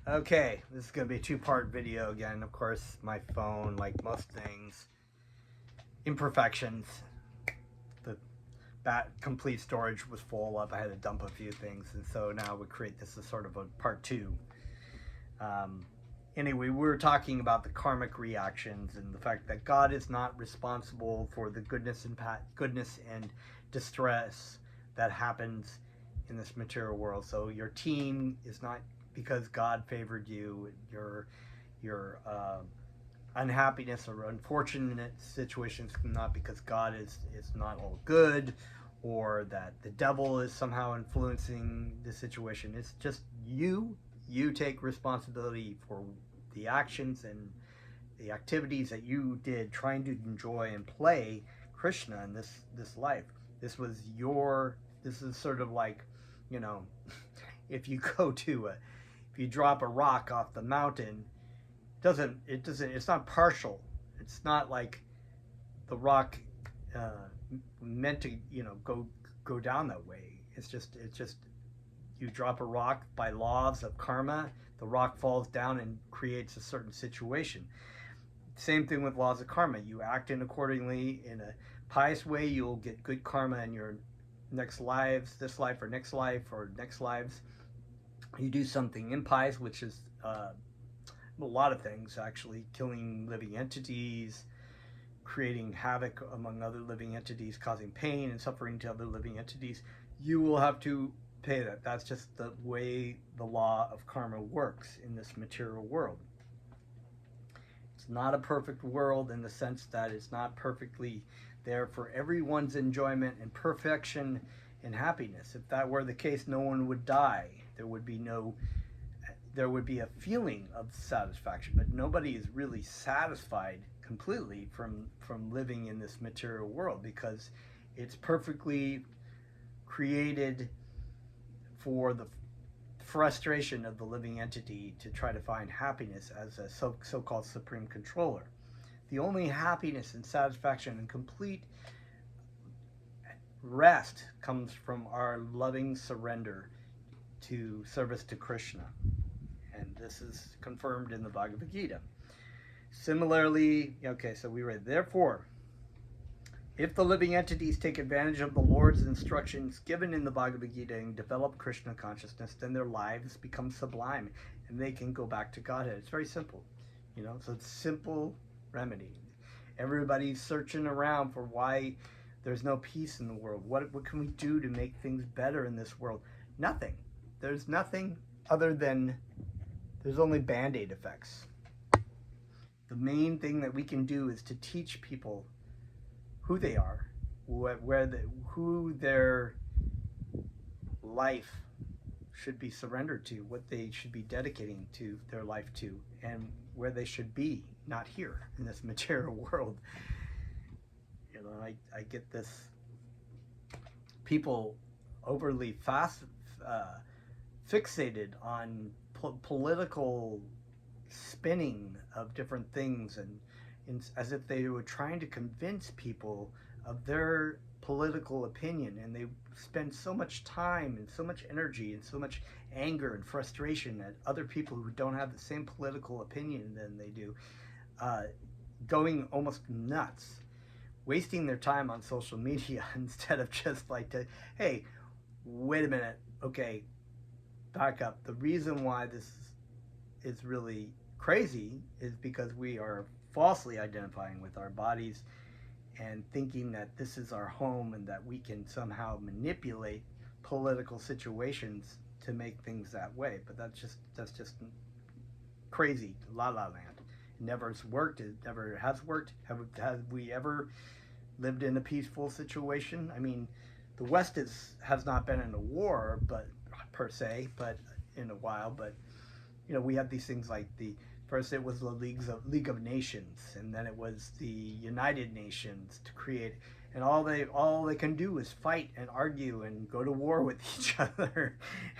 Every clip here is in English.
Okay, this is going to be a two-part video again. Of course, my phone, like most things, imperfections. The complete storage was full up. I had to dump a few things, and so now we create this as sort of a part two. Anyway, we were talking about the karmic reactions and the fact that God is not responsible for the goodness and distress that happens in this material world. So your team is not because God favored you. Your unhappiness or unfortunate situations not because God is not all good, or that the devil is somehow influencing the situation. It's just you take responsibility for the actions and the activities that you did trying to enjoy and play Krishna in this life. This is sort of like, you know, if you if you drop a rock off the mountain, it's not partial. It's not like the rock meant to, go down that way. It's just you drop a rock by laws of karma, the rock falls down and creates a certain situation. Same thing with laws of karma. You act in accordingly in a pious way, you'll get good karma in your next lives, this life or next lives. You do something impious, which is a lot of things actually, killing living entities, creating havoc among other living entities, causing pain and suffering to other living entities, you will have to pay that. That's just the way the law of karma works in this material world. It's not a perfect world in the sense that it's not perfectly there for everyone's enjoyment and perfection and happiness. If that were the case, no one would die. There would be a feeling of satisfaction, but nobody is really satisfied completely from living in this material world, because it's perfectly created for the frustration of the living entity to try to find happiness as a so-called supreme controller. The only happiness and satisfaction and complete rest comes from our loving surrender to service to Krishna. And this is confirmed in the Bhagavad Gita. Similarly, okay, so we read, therefore, if the living entities take advantage of the Lord's instructions given in the Bhagavad Gita and develop Krishna consciousness, then their lives become sublime and they can go back to Godhead. It's very simple, so it's a simple remedy. Everybody's searching around for why there's no peace in the world. What can we do to make things better in this world? Nothing. There's nothing other than there's only Band-Aid effects. The main thing that we can do is to teach people who they are, who their life should be surrendered to, what they should be dedicating to their life to, and where they should be, not here in this material world. I get this, people overly fixated on political spinning of different things, and as if they were trying to convince people of their political opinion, and they spend so much time and so much energy and so much anger and frustration at other people who don't have the same political opinion than they do, going almost nuts, wasting their time on social media instead of just like, hey, wait a minute, okay, back up. The reason why this is really crazy is because we are falsely identifying with our bodies and thinking that this is our home and that we can somehow manipulate political situations to make things that way. But that's just crazy, la la land. It never has worked. It never has worked. Have we ever lived in a peaceful situation? I mean, the West has not been in a war, but per se, but in a while. But we have these things like first it was the League of Nations, and then it was the United Nations to create, and all they can do is fight and argue and go to war with each other.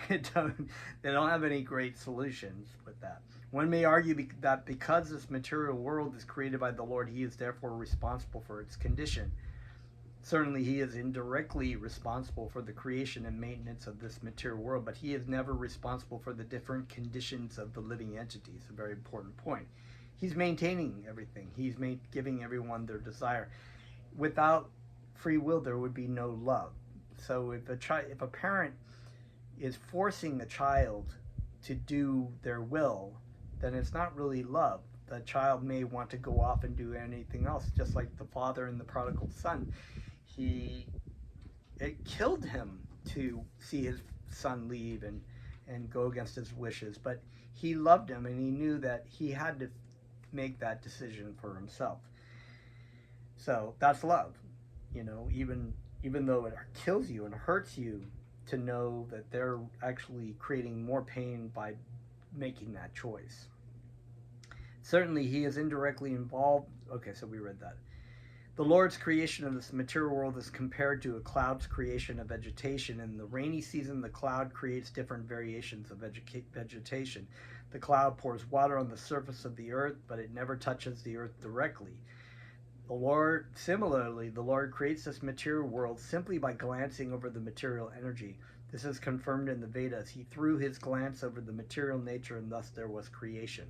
They don't have any great solutions with that. One may argue that because this material world is created by the Lord, He is therefore responsible for its condition. Certainly, he is indirectly responsible for the creation and maintenance of this material world, but he is never responsible for the different conditions of the living entities. A very important point. He's maintaining everything. He's giving everyone their desire. Without free will, there would be no love. So if a parent is forcing a child to do their will, then it's not really love. The child may want to go off and do anything else, just like the father and the prodigal son. It killed him to see his son leave and go against his wishes, but he loved him and he knew that he had to make that decision for himself. So that's love, even though it kills you and hurts you, to know that they're actually creating more pain by making that choice. Certainly, he is indirectly involved. Okay, so we read that. The Lord's creation of this material world is compared to a cloud's creation of vegetation. In the rainy season, the cloud creates different variations of vegetation. The cloud pours water on the surface of the earth, but it never touches the earth directly. Similarly, the Lord creates this material world simply by glancing over the material energy. This is confirmed in the Vedas. He threw his glance over the material nature, and thus there was creation.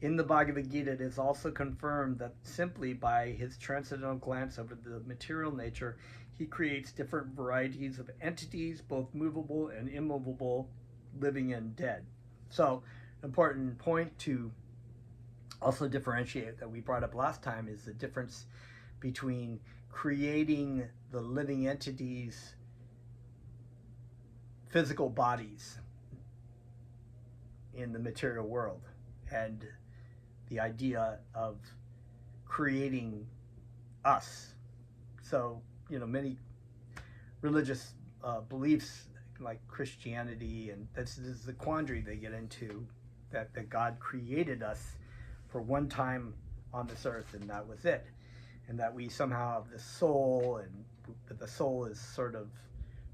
In the Bhagavad Gita, it is also confirmed that simply by his transcendental glance over the material nature, he creates different varieties of entities, both movable and immovable, living and dead. So, important point to also differentiate that we brought up last time is the difference between creating the living entities' physical bodies in the material world and the idea of creating us. So, many religious beliefs like Christianity, and this is the quandary they get into, that God created us for one time on this earth and that was it, and that we somehow have this soul, and that the soul is sort of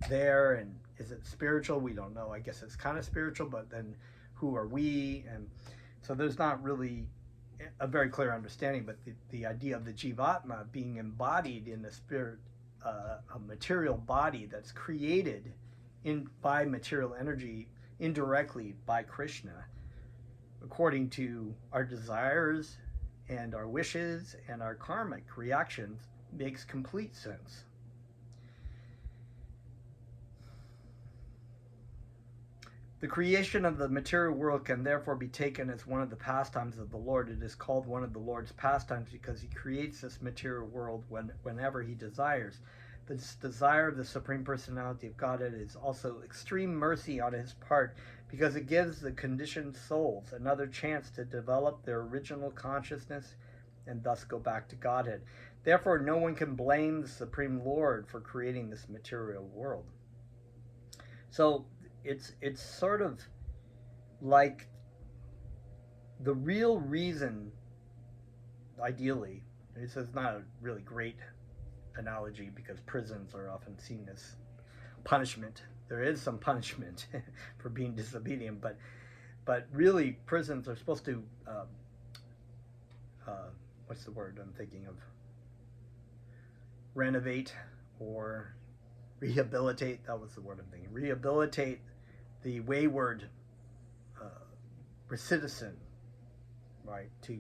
there, and is it spiritual? We don't know. I guess it's kind of spiritual, but then who are we? And so there's not really a very clear understanding, but the idea of the Jivatma being embodied in the spirit, a material body that's created by material energy indirectly by Krishna, according to our desires and our wishes and our karmic reactions, makes complete sense. The creation of the material world can therefore be taken as one of the pastimes of the Lord. It is called one of the Lord's pastimes because he creates this material world whenever he desires. This desire of the Supreme Personality of Godhead is also extreme mercy on his part, because it gives the conditioned souls another chance to develop their original consciousness and thus go back to Godhead. Therefore, no one can blame the Supreme Lord for creating this material world. So it's sort of like the real reason, ideally, this is not a really great analogy because prisons are often seen as punishment. There is some punishment for being disobedient, but really prisons are supposed to what's the word I'm thinking of? Renovate or rehabilitate. That was the word I'm thinking. Rehabilitate the wayward citizen, right, to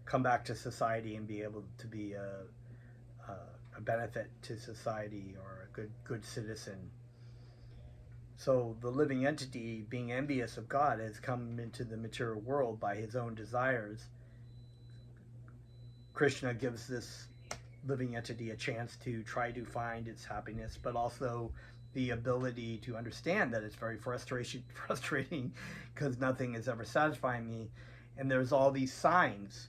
come back to society and be able to be a benefit to society or a good citizen. So the living entity, being envious of God, has come into the material world by his own desires. Krishna gives this living entity a chance to try to find its happiness, but also the ability to understand that it's very frustrating because nothing is ever satisfying me. And there's all these signs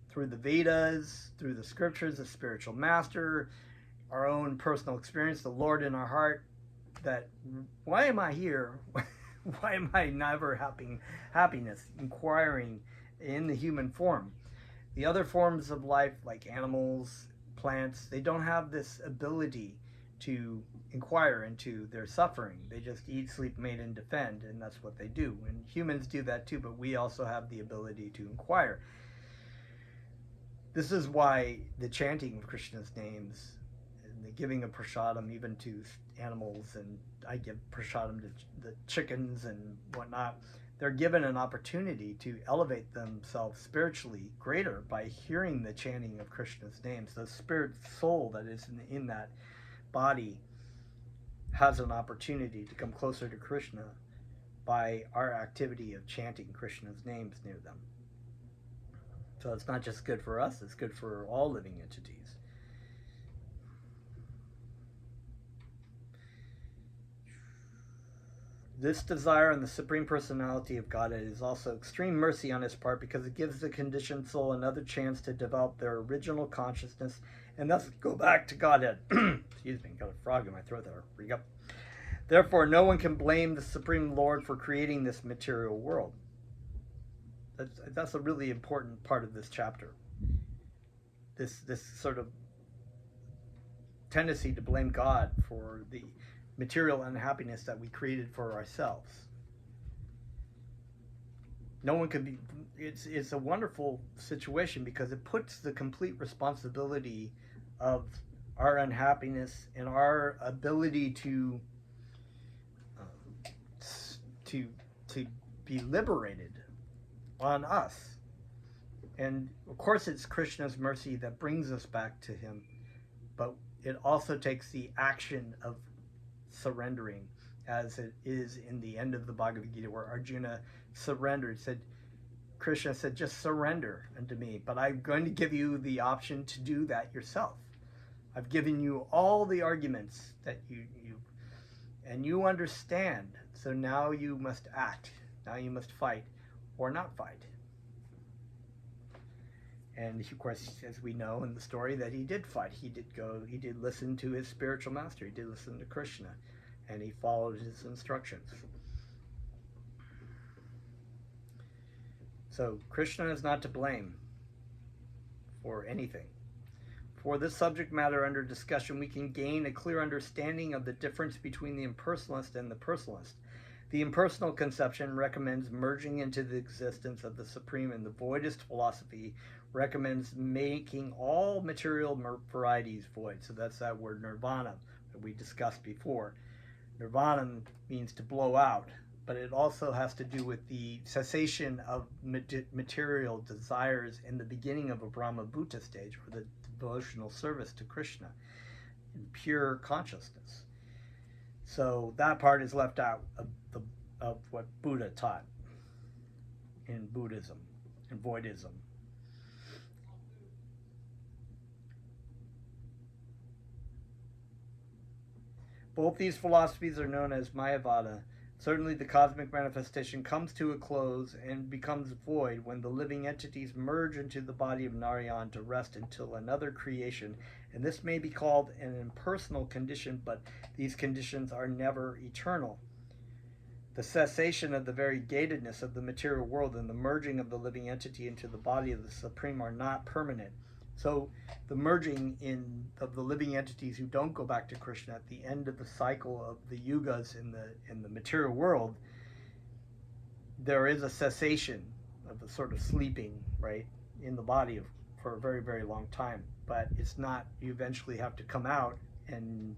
through the Vedas, through the scriptures, the spiritual master, our own personal experience, the Lord in our heart, that why am I here? Why am I never having happiness? Inquiring in the human form. The other forms of life, like animals, plants, they don't have this ability to inquire into their suffering. They just eat, sleep, mate, and defend, and that's what they do. And humans do that too, but we also have the ability to inquire. This is why the chanting of Krishna's names and the giving of prasadam even to animals, and I give prasadam to the chickens and whatnot, they're given an opportunity to elevate themselves spiritually greater by hearing the chanting of Krishna's names. The spirit soul that is in that body has an opportunity to come closer to Krishna by our activity of chanting Krishna's names near them. So it's not just good for us, it's good for all living entities. This desire in the Supreme Personality of Godhead is also extreme mercy on his part, because it gives the conditioned soul another chance to develop their original consciousness and thus go back to Godhead. Excuse me, got a frog in my throat there. Bring up. Therefore, no one can blame the Supreme Lord for creating this material world. That's a really important part of this chapter. This sort of tendency to blame God for the material unhappiness that we created for ourselves. No one can be. It's a wonderful situation, because it puts the complete responsibility of our unhappiness and our ability to be liberated on us. And of course it's Krishna's mercy that brings us back to him, but it also takes the action of surrendering, as it is in the end of the Bhagavad Gita, where Arjuna surrendered, Krishna said, just surrender unto me, but I'm going to give you the option to do that yourself. I've given you all the arguments that you understand, so now you must act. Now you must fight or not fight. And of course, as we know in the story, that he did fight. He did listen to his spiritual master. He did listen to Krishna, and he followed his instructions. So Krishna is not to blame for anything. For this subject matter under discussion, we can gain a clear understanding of the difference between the impersonalist and the personalist. The impersonal conception recommends merging into the existence of the Supreme, and the voidist philosophy recommends making all material varieties void. So that's that word nirvana that we discussed before. Nirvana means to blow out, but it also has to do with the cessation of material desires in the beginning of a Brahma Bhuta stage, or the devotional service to Krishna in pure consciousness. So that part is left out of what Buddha taught in Buddhism and Voidism. Both these philosophies are known as Mayavada. Certainly the cosmic manifestation comes to a close and becomes void when the living entities merge into the body of Narayan to rest until another creation, and this may be called an impersonal condition, but these conditions are never eternal. The cessation of the variegatedness of the material world and the merging of the living entity into the body of the Supreme are not permanent. So the merging of the living entities who don't go back to Krishna at the end of the cycle of the yugas in the material world, there is a cessation of the sort of sleeping, right, in the body for a very, very long time. But it's not, you eventually have to come out, and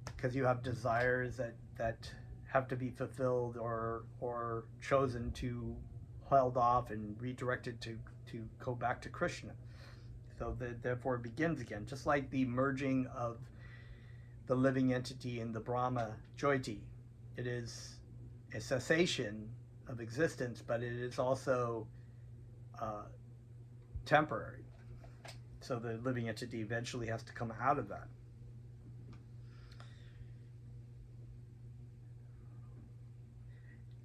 because you have desires that have to be fulfilled or chosen to held off and redirected to go back to Krishna. So therefore it begins again, just like the merging of the living entity in the Brahma Jyoti. It is a cessation of existence, but it is also temporary. So the living entity eventually has to come out of that.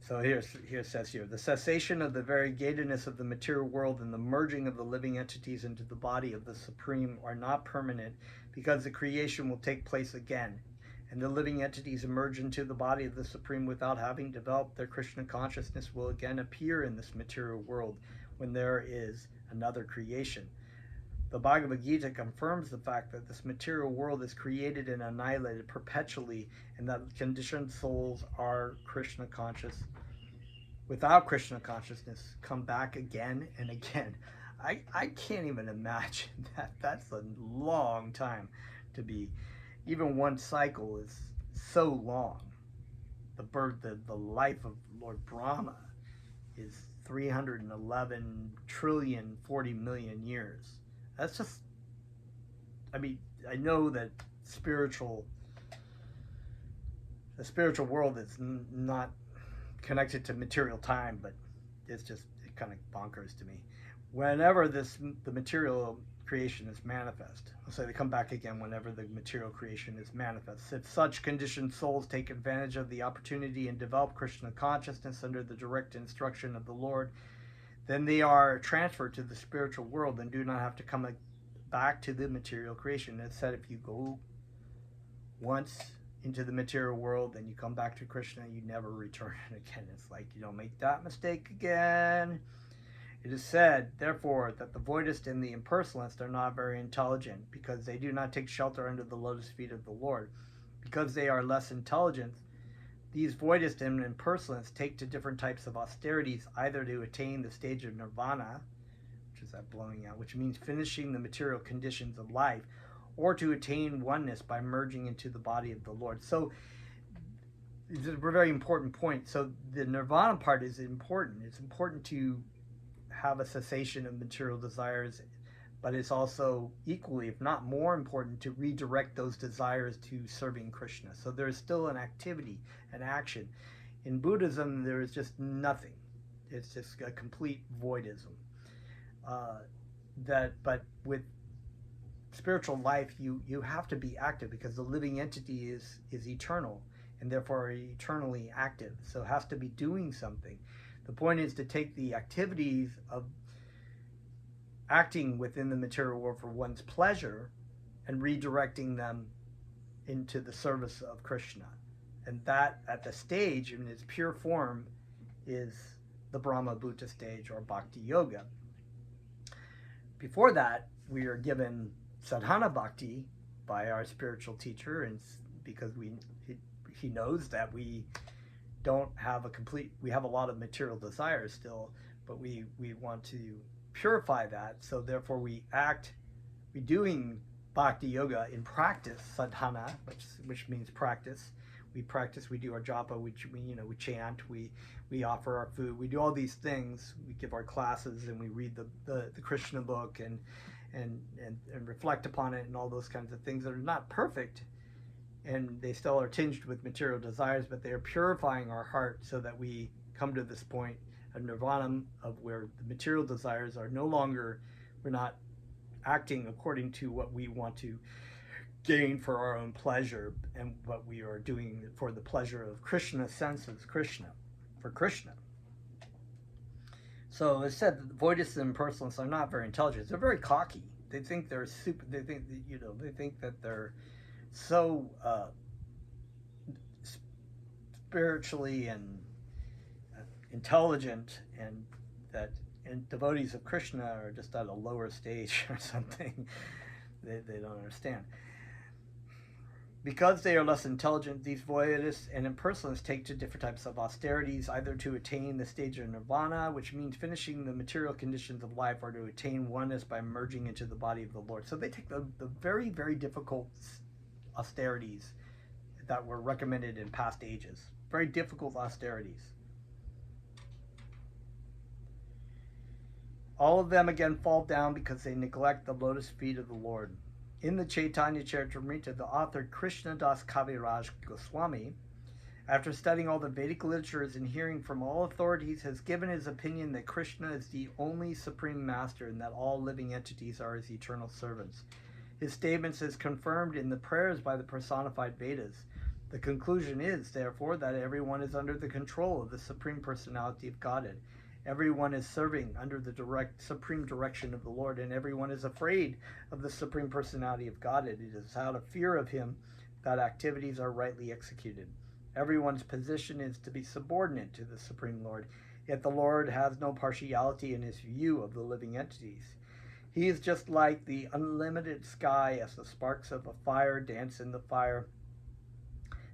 So here it says here, the cessation of the variegatedness of the material world and the merging of the living entities into the body of the Supreme are not permanent, because the creation will take place again, and the living entities emerge into the body of the Supreme without having developed their Krishna consciousness will again appear in this material world when there is another creation. The Bhagavad Gita confirms the fact that this material world is created and annihilated perpetually, and that conditioned souls are Krishna conscious. Without Krishna consciousness, come back again and again. I can't even imagine that. That's a long time to be. Even one cycle is so long. The life of Lord Brahma is 311 trillion 40 million years. That's just, I mean, I know that spiritual the spiritual world is not connected to material time, but it's just, it kind of bonkers to me. Whenever the material creation is manifest, so they come back again whenever the material creation is manifest. If such conditioned souls take advantage of the opportunity and develop Krishna consciousness under the direct instruction of the Lord, then they are transferred to the spiritual world and do not have to come back to the material creation. It's said if you go once into the material world, then you come back to Krishna, you never return again. It's like you don't make that mistake again. It is said, therefore, that the voidist and the impersonalist are not very intelligent because they do not take shelter under the lotus feet of the Lord. Because they are less intelligent, these voidist and impersonalists take to different types of austerities, either to attain the stage of nirvana, which is that blowing out, which means finishing the material conditions of life, or to attain oneness by merging into the body of the Lord. So it's a very important point. So the nirvana part is important. It's important to have a cessation of material desires, but it's also equally, if not more important, to redirect those desires to serving Krishna. So there's still an activity, an action. In Buddhism, there is just nothing. It's just a complete voidism. But with spiritual life, you have to be active because the living entity is eternal and therefore eternally active. So it has to be doing something. The point is to take the activities of acting within the material world for one's pleasure and redirecting them into the service of Krishna. And that, at the stage, in its pure form, is the Brahma Bhuta stage or Bhakti Yoga. Before that, we are given sadhana bhakti by our spiritual teacher, and because he knows that we don't have we have a lot of material desires still, but we want to purify that. So therefore we doing bhakti yoga in practice, sadhana, which means practice. We practice, we do our japa, we chant, we offer our food, we do all these things, we give our classes, and we read the Krishna book and reflect upon it and all those kinds of things that are not perfect, and they still are tinged with material desires, but they are purifying our heart so that we come to this point of nirvana, of where the material desires are no longer, we're not acting according to what we want to gain for our own pleasure, and what we are doing for the pleasure of Krishna senses, for Krishna. So it's said that the voidists and impersonalists are not very intelligent. They're very cocky. They think they're they think that they're so spiritually and intelligent, and devotees of Krishna are just at a lower stage or something. They don't understand. Because they are less intelligent, these voidists and impersonalists take to different types of austerities, either to attain the stage of nirvana, which means finishing the material conditions of life, or to attain oneness by merging into the body of the Lord. So they take the very, very difficult austerities that were recommended in past ages. Very difficult austerities. All of them again fall down because they neglect the lotus feet of the Lord. In the Chaitanya Charitamrita, the author Krishna Das Kaviraj Goswami, after studying all the Vedic literatures and hearing from all authorities, has given his opinion that Krishna is the only supreme master and that all living entities are his eternal servants. His statements is confirmed in the prayers by the personified Vedas. The conclusion is, therefore, that everyone is under the control of the Supreme Personality of Godhead. Everyone is serving under the supreme direction of the Lord, and everyone is afraid of the Supreme Personality of Godhead. It is out of fear of him that activities are rightly executed. Everyone's position is to be subordinate to the Supreme Lord, yet the Lord has no partiality in his view of the living entities. He is just like the unlimited sky, as the sparks of a fire dance in the fire.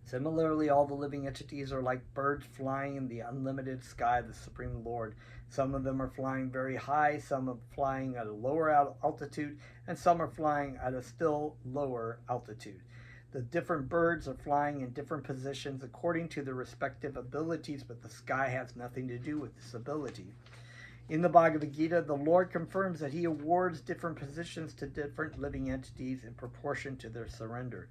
Similarly, all the living entities are like birds flying in the unlimited sky of the Supreme Lord. Some of them are flying very high, some are flying at a lower altitude, and some are flying at a still lower altitude. The different birds are flying in different positions according to their respective abilities, but the sky has nothing to do with this ability. In the Bhagavad Gita, the Lord confirms that he awards different positions to different living entities in proportion to their surrender.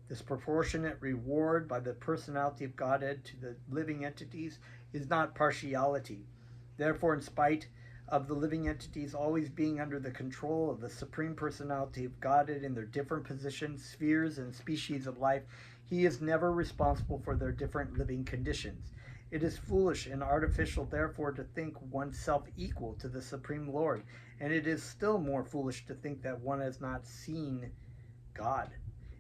This proportionate reward by the personality of Godhead to the living entities is not partiality. Therefore, in spite of the living entities always being under the control of the Supreme Personality of Godhead in their different positions, spheres, and species of life, he is never responsible for their different living conditions. It is foolish and artificial, therefore, to think oneself equal to the Supreme Lord, and it is still more foolish to think that one has not seen God.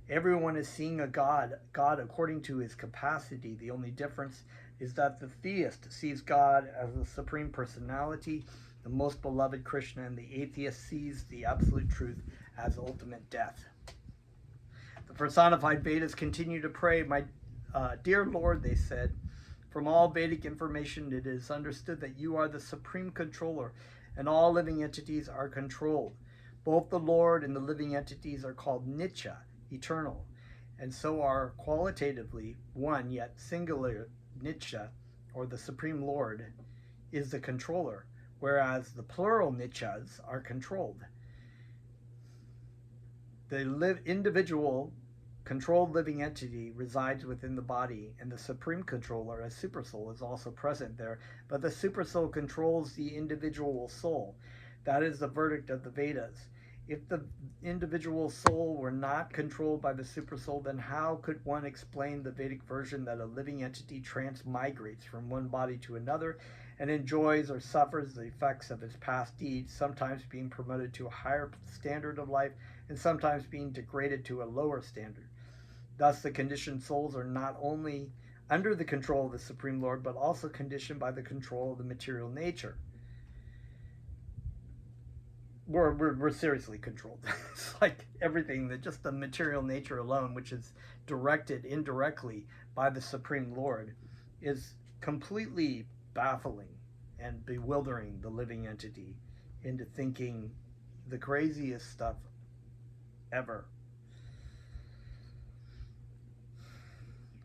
Everyone is seeing a God according to his capacity. The only difference is that the theist sees God as the Supreme Personality, the most beloved Krishna, and the atheist sees the absolute truth as ultimate death. The personified Vedas continue to pray, "My dear Lord," they said, "from all Vedic information it is understood that you are the supreme controller, and all living entities are controlled. Both the Lord and the living entities are called Nitya, eternal, and so are qualitatively one yet singular. Nitya, or the Supreme Lord, is the controller, whereas the plural Nityas are controlled. The individual controlled living entity resides within the body, and the supreme controller, as supersoul, is also present there, but the supersoul controls the individual soul. That is the verdict of the Vedas. If the individual soul were not controlled by the supersoul, then how could one explain the Vedic version that a living entity transmigrates from one body to another and enjoys or suffers the effects of its past deeds, sometimes being promoted to a higher standard of life and sometimes being degraded to a lower standard? Thus, the conditioned souls are not only under the control of the Supreme Lord, but also conditioned by the control of the material nature. We're seriously controlled. It's like everything, that just the material nature alone, which is directed indirectly by the Supreme Lord, is completely baffling and bewildering the living entity into thinking the craziest stuff ever.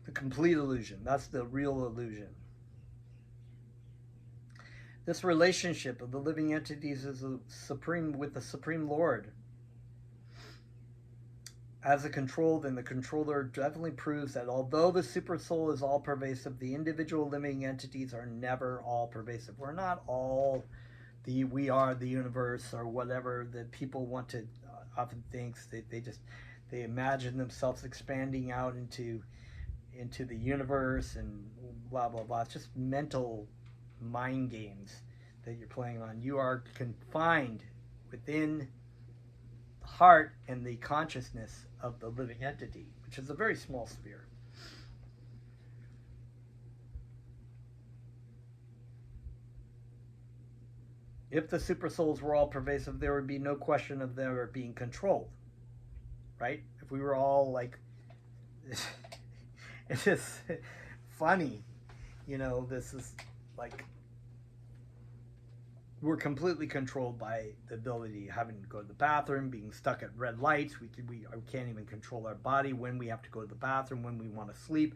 The complete illusion. That's the real illusion. This relationship of the living entities is with the Supreme Lord as a controlled and the controller definitely proves that although the super soul is all pervasive, the individual living entities are never all pervasive. We're not all we are the universe or whatever that people want to often think. They imagine themselves expanding out into the universe and blah blah blah. It's just mental mind games that you're playing on. You are confined within the heart and the consciousness of the living entity, which is a very small sphere. If the super souls were all pervasive, there would be no question of them being controlled, right? If we were all like it's just funny, this is like we're completely controlled by the ability having to go to the bathroom, being stuck at red lights. We can't even control our body when we have to go to the bathroom, when we want to sleep.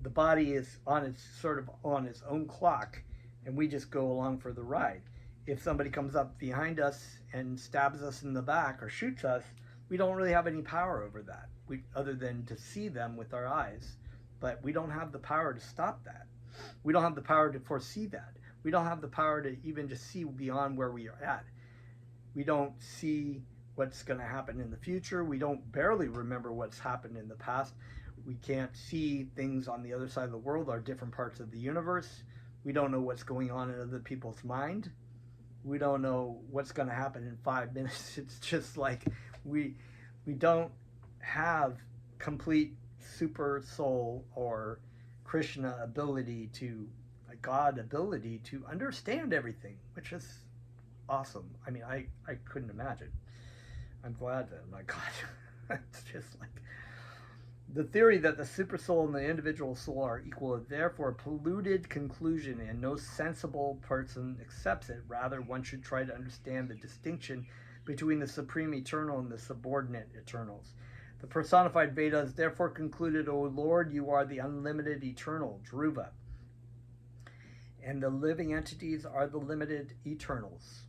The body is on its own clock, and we just go along for the ride. If somebody comes up behind us and stabs us in the back or shoots us, we don't really have any power over that, other than to see them with our eyes. But we don't have the power to stop that. We don't have the power to foresee that. We don't have the power to even just see beyond where we are at. We don't see what's going to happen in the future. We don't barely remember what's happened in the past. We can't see things on the other side of the world or different parts of the universe. We don't know what's going on in other people's mind. We don't know what's going to happen in 5 minutes. It's just like we don't have complete super soul or Krishna ability God ability to understand everything, which is awesome. I mean, I couldn't imagine. I'm glad that I'm not God. It's just like The theory that the supersoul and the individual soul are equal is therefore a polluted conclusion, and no sensible person accepts it. Rather, one should try to understand the distinction between the supreme eternal and the subordinate eternals. The personified Vedas therefore concluded, O Lord, you are the unlimited eternal, Dhruva, and the living entities are the limited eternals.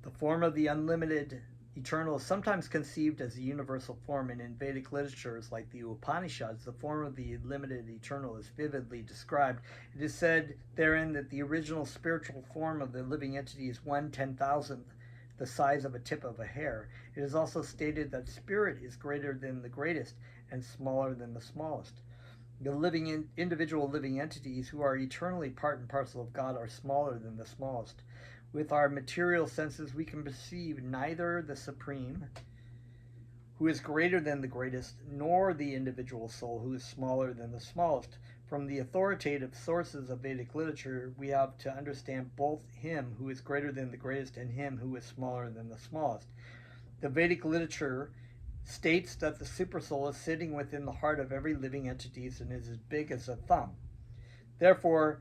The form of the unlimited eternal is sometimes conceived as a universal form, and in Vedic literatures like the Upanishads, the form of the limited eternal is vividly described. It is said therein that the original spiritual form of the living entity is 1/10,000th the size of a tip of a hair. It is also stated that spirit is greater than the greatest and smaller than the smallest. The individual living entities who are eternally part and parcel of God are smaller than the smallest. With our material senses, we can perceive neither the supreme, who is greater than the greatest, nor the individual soul, who is smaller than the smallest. From the authoritative sources of Vedic literature, we have to understand both him who is greater than the greatest and him who is smaller than the smallest. The Vedic literature states that the supersoul is sitting within the heart of every living entity and is as big as a thumb. Therefore,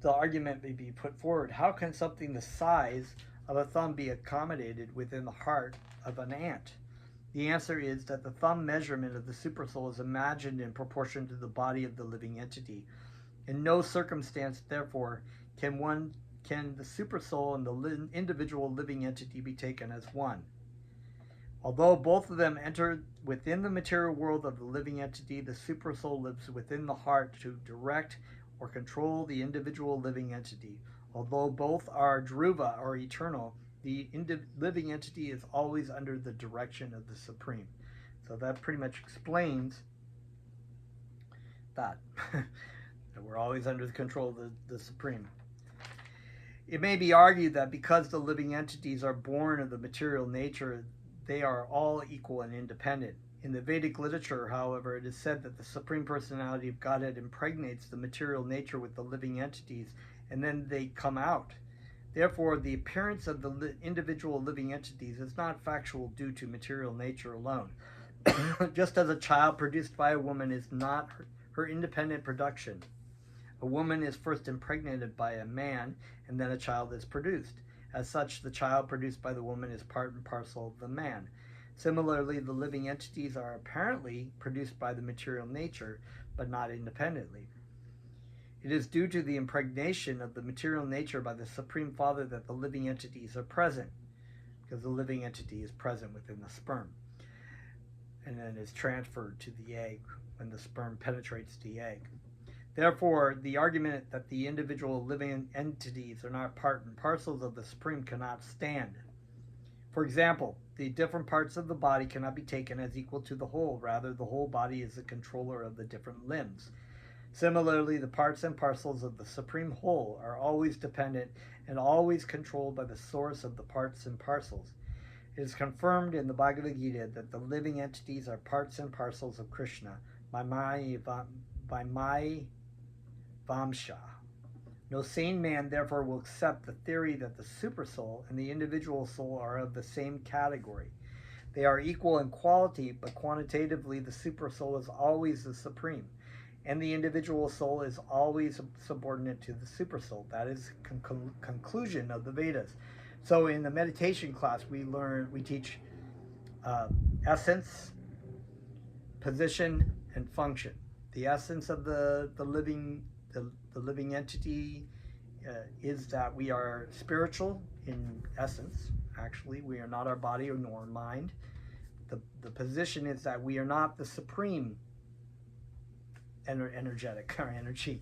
the argument may be put forward, how can something the size of a thumb be accommodated within the heart of an ant? The answer is that the thumb measurement of the supersoul is imagined in proportion to the body of the living entity. In no circumstance, therefore, can the supersoul and the individual living entity be taken as one. Although both of them enter within the material world of the living entity, the supersoul lives within the heart to direct or control the individual living entity. Although both are Dhruva or eternal, the living entity is always under the direction of the Supreme. So that pretty much explains that. That we're always under the control of the Supreme. It may be argued that because the living entities are born of the material nature, they are all equal and independent. In the Vedic literature, however, it is said that the Supreme Personality of Godhead impregnates the material nature with the living entities, and then they come out. Therefore, the appearance of the individual living entities is not factual due to material nature alone. Just as a child produced by a woman is not her independent production. A woman is first impregnated by a man, and then a child is produced. As such, the child produced by the woman is part and parcel of the man. Similarly, the living entities are apparently produced by the material nature, but not independently. It is due to the impregnation of the material nature by the Supreme Father that the living entities are present, because the living entity is present within the sperm, and then is transferred to the egg when the sperm penetrates the egg. Therefore, the argument that the individual living entities are not part and parcels of the Supreme cannot stand. For example, the different parts of the body cannot be taken as equal to the whole. Rather, the whole body is the controller of the different limbs. Similarly, the parts and parcels of the Supreme Whole are always dependent and always controlled by the source of the parts and parcels. It is confirmed in the Bhagavad Gita that the living entities are parts and parcels of Krishna by my Vamsha. No sane man, therefore, will accept the theory that the supersoul and the individual soul are of the same category. They are equal in quality, but quantitatively the supersoul is always the supreme, and the individual soul is always subordinate to the supersoul. That is conclusion of the Vedas. So in the meditation class, we teach essence, position, and function. The essence of the living entity is that we are spiritual in essence. Actually, we are not our body nor mind. The position is that we are not the supreme energetic or energy.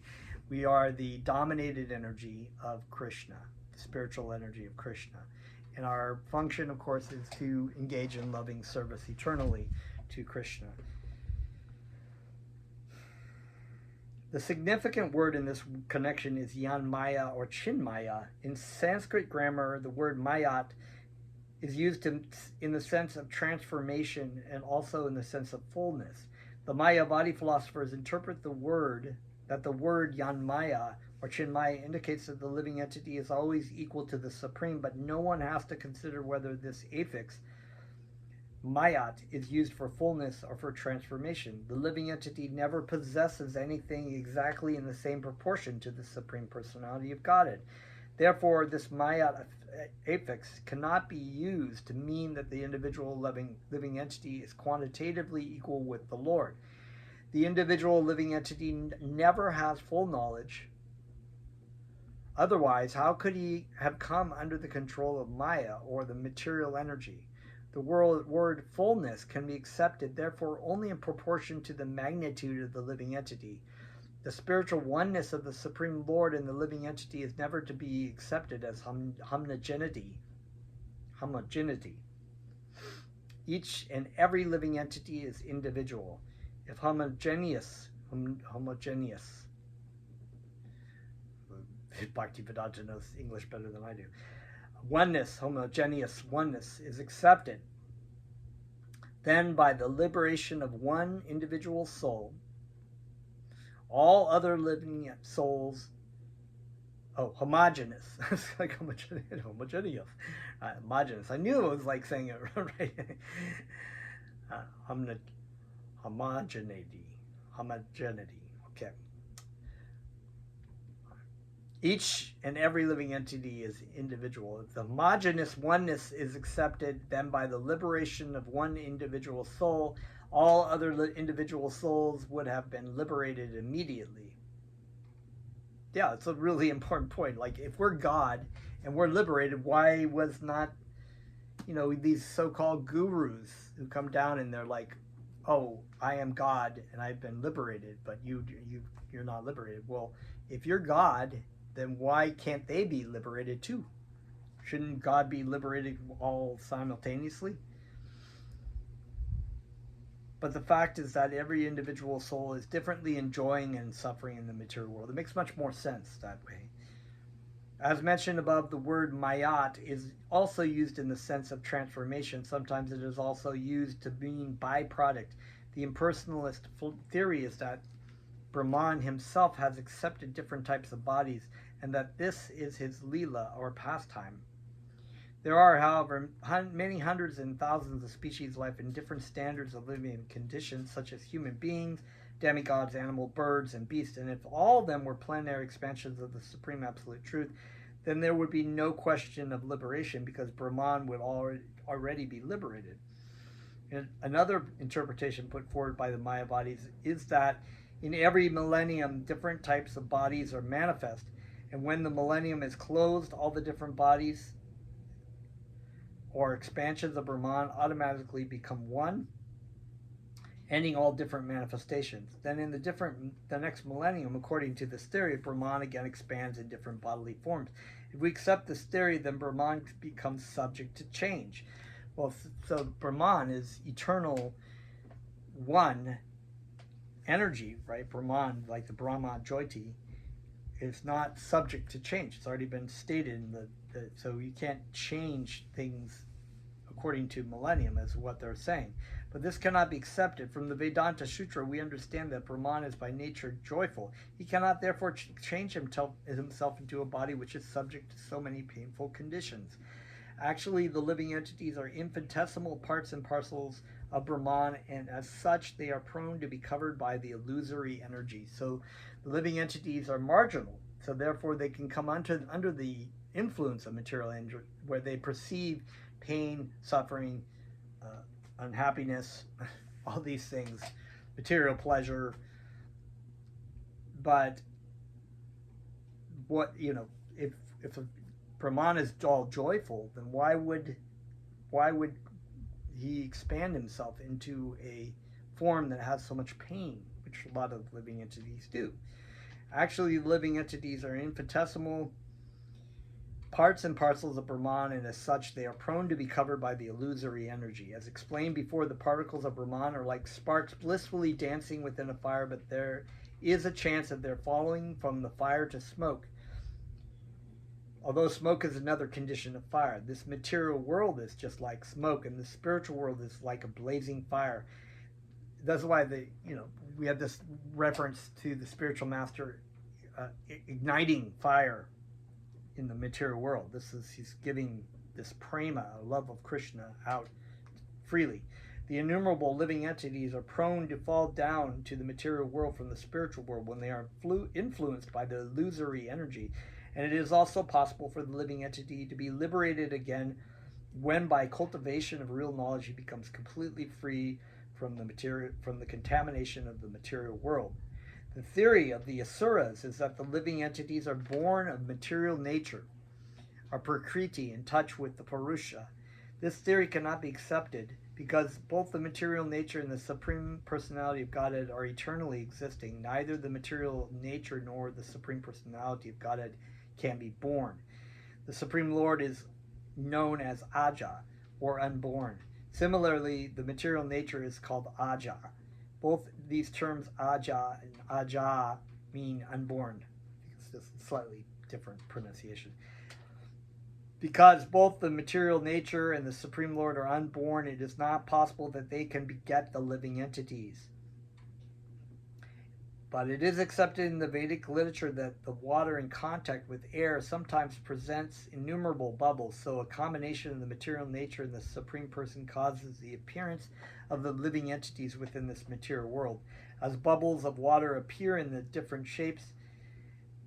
We are the dominated energy of Krishna, the spiritual energy of Krishna. And our function, of course, is to engage in loving service eternally to Krishna. The significant word in this connection is Yanmaya or Chinmaya. In Sanskrit grammar, the word mayat is used in the sense of transformation and also in the sense of fullness. The Mayavadi philosophers interpret the word Yanmaya or Chinmaya indicates that the living entity is always equal to the Supreme, but no one has to consider whether this affix mayat is used for fullness or for transformation. The living entity never possesses anything exactly in the same proportion to the Supreme Personality of Godhead. Therefore, this mayat affix cannot be used to mean that the individual living entity is quantitatively equal with the Lord. The individual living entity never has full knowledge. Otherwise, how could he have come under the control of Maya or the material energy? The word fullness can be accepted, therefore, only in proportion to the magnitude of the living entity. The spiritual oneness of the Supreme Lord and the living entity is never to be accepted as homogeneity. Each and every living entity is individual. If homogeneous, Bhaktivedanta knows English better than I do. Homogeneous oneness is accepted, then by the liberation of one individual soul, all other living souls, homogeneous. It's like homogeneous. Homogeneous. I knew it was like saying it right. Homogeneity. Okay. Each and every living entity is individual. If the homogeneous oneness is accepted, then by the liberation of one individual soul, all other individual souls would have been liberated immediately. Yeah, it's a really important point. Like, if we're God and we're liberated, why was not, these so-called gurus who come down and they're like, oh, I am God and I've been liberated, but you're not liberated. Well, if you're God, then why can't they be liberated too? Shouldn't God be liberated all simultaneously? But the fact is that every individual soul is differently enjoying and suffering in the material world. It makes much more sense that way. As mentioned above, the word mayat is also used in the sense of transformation. Sometimes it is also used to mean byproduct. The impersonalist theory is that Brahman himself has accepted different types of bodies and that this is his lila or pastime. There are, however, many hundreds and thousands of species of life in different standards of living conditions, such as human beings, demigods, animal, birds, and beasts, and if all of them were plenary expansions of the Supreme Absolute Truth, then there would be no question of liberation, because Brahman would already be liberated. And another interpretation put forward by the Mayavadis is that in every millennium, different types of bodies are manifest, and when the millennium is closed, all the different bodies or expansions of Brahman automatically become one, ending all different manifestations. Then in the next millennium, according to this theory, Brahman again expands in different bodily forms. If we accept this theory, then Brahman becomes subject to change. Well, so Brahman is eternal one energy, right? Brahman, like the Brahma Jyoti, is not subject to change. It's already been stated in so you can't change things according to millennium, as what they're saying. But this cannot be accepted. From the Vedanta Sutra, we understand that Brahman is by nature joyful. He cannot therefore change himself into a body which is subject to so many painful conditions. Actually, the living entities are infinitesimal parts and parcels of Brahman, and as such, they are prone to be covered by the illusory energy. So the living entities are marginal, so therefore they can come under the influence of material energy, where they perceive pain, suffering, unhappiness, all these things, material pleasure. But if Brahman is all joyful, then why would he expand himself into a form that has so much pain, which a lot of living entities do? Actually, living entities are infinitesimal parts and parcels of Brahman, and as such, they are prone to be covered by the illusory energy. As explained before, the particles of Brahman are like sparks blissfully dancing within a fire, but there is a chance of their falling from the fire to smoke. Although smoke is another condition of fire, this material world is just like smoke, and the spiritual world is like a blazing fire. That's why we have this reference to the spiritual master igniting fire in the material world. He's giving this prema, a love of Krishna, out freely. The innumerable living entities are prone to fall down to the material world from the spiritual world when they are influenced by the illusory energy. And it is also possible for the living entity to be liberated again when, by cultivation of real knowledge, he becomes completely free from the contamination of the material world. The theory of the asuras is that the living entities are born of material nature, are prakriti, in touch with the purusha. This theory cannot be accepted because both the material nature and the Supreme Personality of Godhead are eternally existing. Neither the material nature nor the Supreme Personality of Godhead can be born. The Supreme Lord is known as Aja, or unborn. Similarly, the material nature is called Aja. Both these terms, Aja and Aja, mean unborn. It's just a slightly different pronunciation. Because both the material nature and the Supreme Lord are unborn, it is not possible that they can beget the living entities. But it is accepted in the Vedic literature that the water in contact with air sometimes presents innumerable bubbles, so a combination of the material nature and the Supreme Person causes the appearance of the living entities within this material world. As bubbles of water appear in the different shapes,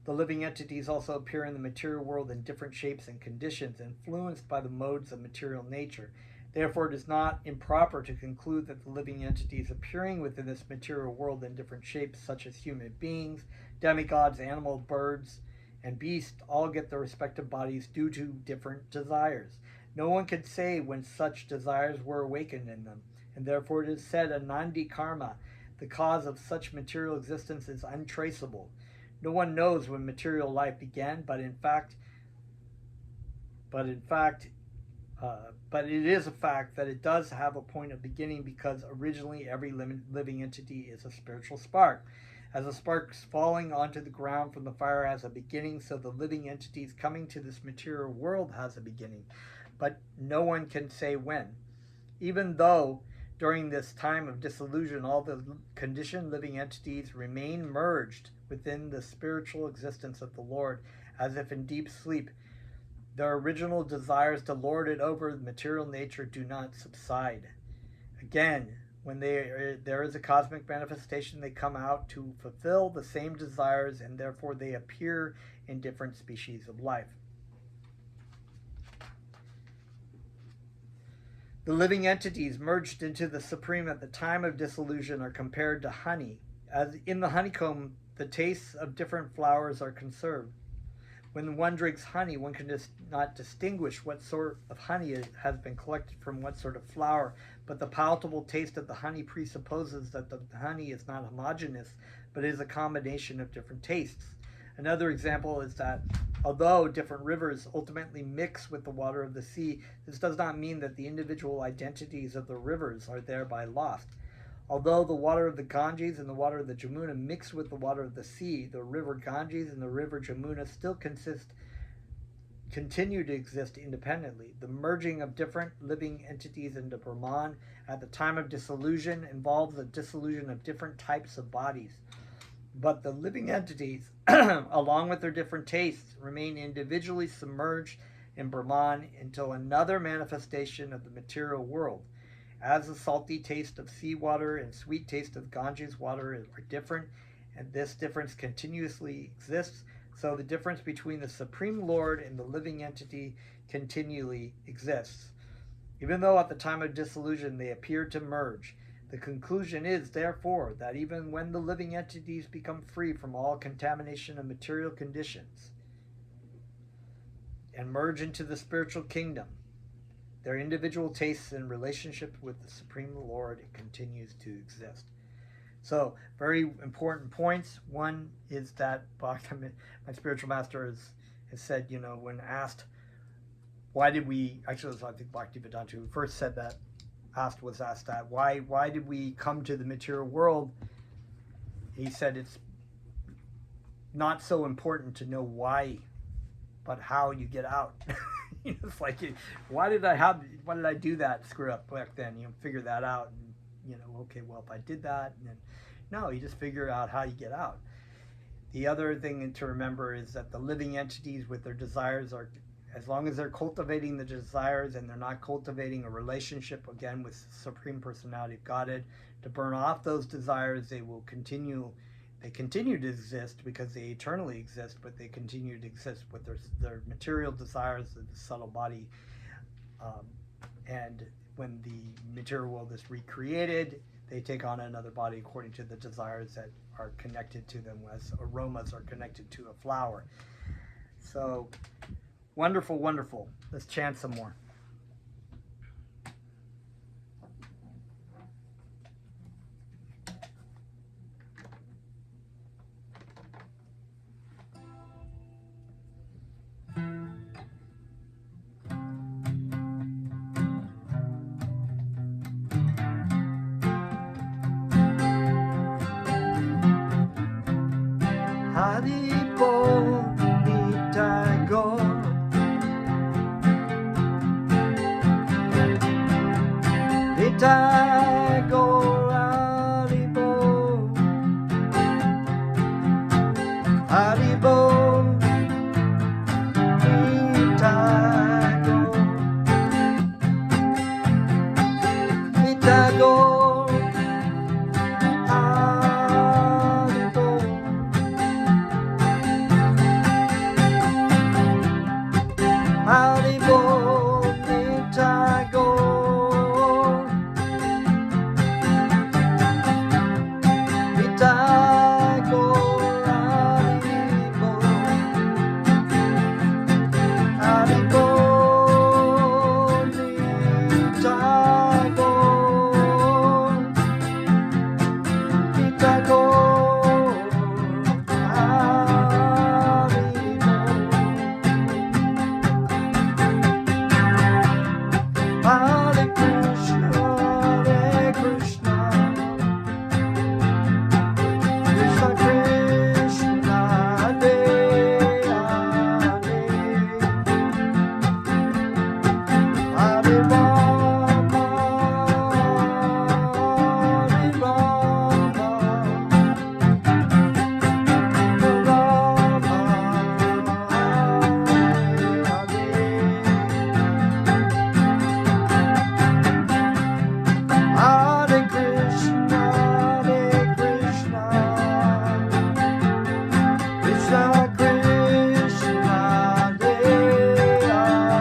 the living entities also appear in the material world in different shapes and conditions, influenced by the modes of material nature. Therefore, it is not improper to conclude that the living entities appearing within this material world in different shapes, such as human beings, demigods, animals, birds, and beasts, all get their respective bodies due to different desires. No one can say when such desires were awakened in them, and therefore it is said, Anandi Karma, the cause of such material existence is untraceable. No one knows when material life began, but it is a fact that it does have a point of beginning, because originally every living entity is a spiritual spark. As a spark falling onto the ground from the fire has a beginning, so the living entities coming to this material world has a beginning, but no one can say when. Even though during this time of dissolution all the conditioned living entities remain merged within the spiritual existence of the Lord, as if in deep sleep, their original desires to lord it over the material nature do not subside. Again, when there is a cosmic manifestation, they come out to fulfill the same desires, and therefore they appear in different species of life. The living entities merged into the Supreme at the time of dissolution are compared to honey. As in the honeycomb, the tastes of different flowers are conserved. When one drinks honey, one can not distinguish what sort of honey has been collected from what sort of flower, but the palatable taste of the honey presupposes that the honey is not homogeneous, but is a combination of different tastes. Another example is that although different rivers ultimately mix with the water of the sea, this does not mean that the individual identities of the rivers are thereby lost. Although the water of the Ganges and the water of the Jamuna mix with the water of the sea, the river Ganges and the river Jamuna still continue to exist independently. The merging of different living entities into Brahman at the time of dissolution involves the dissolution of different types of bodies. But the living entities, along with their different tastes, remain individually submerged in Brahman until another manifestation of the material world. As the salty taste of seawater and sweet taste of Ganges water are different, and this difference continuously exists, so the difference between the Supreme Lord and the living entity continually exists. Even though at the time of dissolution they appear to merge, the conclusion is, therefore, that even when the living entities become free from all contamination of material conditions and merge into the spiritual kingdom, their individual tastes in relationship with the Supreme Lord continues to exist. So, very important points. One is that my spiritual master has said, when asked, why did we, actually I think Bhaktivedanta who first said that, was asked that, why did we come to the material world? He said it's not so important to know why, but how you get out. It's like, why did I do that screw up back then? Figure that out, and okay, well, if I did that, and then, no, you just figure out how you get out. The other thing to remember is that the living entities with their desires are as long as they're cultivating the desires and they're not cultivating a relationship again with Supreme Personality of Godhead to burn off those desires, they will continue. They continue to exist because they eternally exist, but they continue to exist with their material desires of the subtle body. And when the material world is recreated, they take on another body according to the desires that are connected to them, as aromas are connected to a flower. So, wonderful, wonderful. Let's chant some more. Haribo Nitago Nitago Haribo Haribo Nitago Nitago Haribo Nitago Nitago Haribo Haribo Nitago Nitago Hare Krishna, Krishna Krishna, Hare Hare, Hare Rama, Hare Rama, Rama, Hare Hare Krishna, Krishna Krishna, Hare Hare,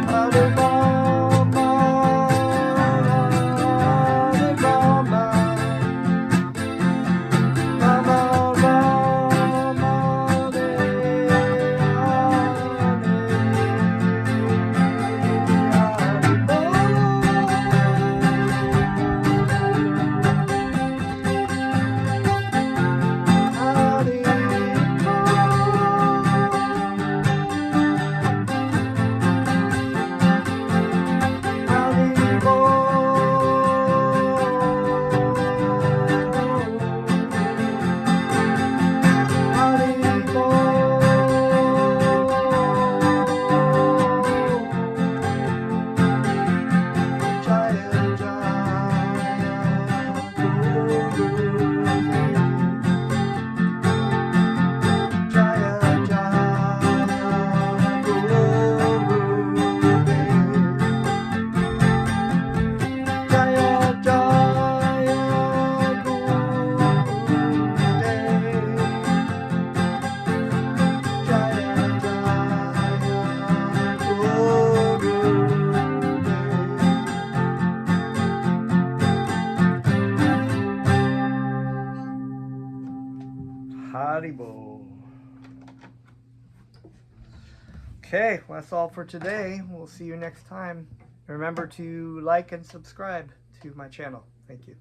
Hare Rama, Hare Rama, Rama Rama, Hare Haribo. Okay, well, that's all for today. We'll see you next time. Remember to like and subscribe to my channel. Thank you.